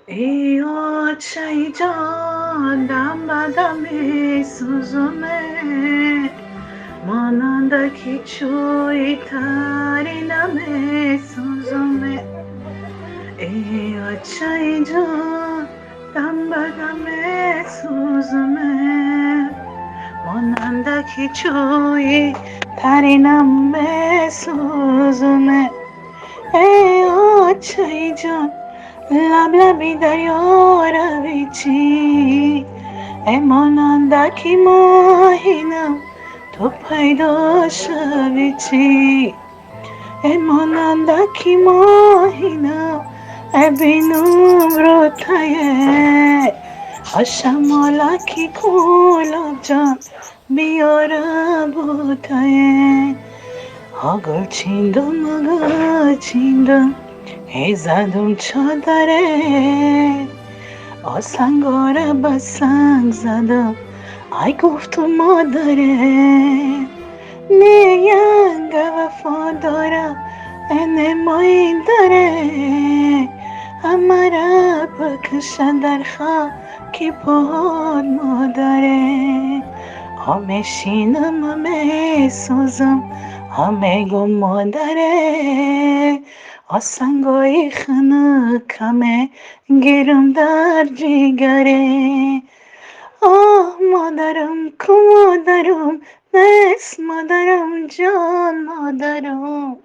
ای آتشی جان دم بدم سوزمه مانندکی چوی ترینم سوزمه ای آتشی جان دم بدم سوزمه مانندکی چوی ترینم سوزمه ای آتشی جان لب لبی دریا روی چی ای مانندکی ماهینم تو پیدا شوی چی ای مانندکی ماهینم ای بینم رو تایه شمالکی گلاب جان بیاره بوتایه ها گل چیندم ای زدم چادره آسنگاره به سنگ زدم ای گفت مادره نینگ وفاداره نمایی داره همه را بکشه در خاکی پاد مادره همه شینم همه سوزم همه گم مادره آسنگای خنکمه گیرم در جیگره آه مادرم کو مادرم بس مادرم جان مادرم